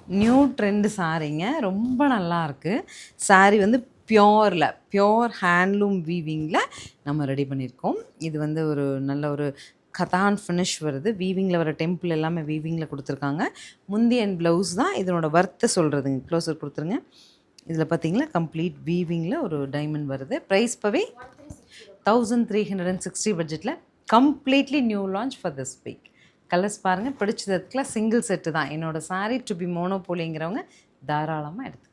New trend சாரீங்க. ரொம்ப நல்லாயிருக்கு. சாரீ வந்து பியோர் ஹேண்ட்லூம் வீவிங்கில் நம்ம ரெடி பண்ணியிருக்கோம். இது வந்து ஒரு நல்ல ஒரு கதான் ஃபினிஷ் வருது. வீவிங்கில் வர டெம்பிள் எல்லாமே வீவிங்கில் கொடுத்துருக்காங்க. முந்தி அண்ட் ப்ளவுஸ் தான் இதனோட ஒர்த்தை சொல்கிறதுங்க. க்ளோஸர் கொடுத்துருங்க. இதில் பார்த்தீங்களா கம்ப்ளீட் வீவிங்கில் ஒரு டைமண்ட் வருது. ப்ரைஸ் பவே 1360 பட்ஜெட்டில் completely new launch for this week. Colours பாருங்கள், பிடிச்சதுக்குலாம் சிங்கிள் செட்டு தான். என்னோடய சாரீ டு பி மோனோபோலிங்கிறவங்க தாராளமாக எடுத்துக்கலாம்.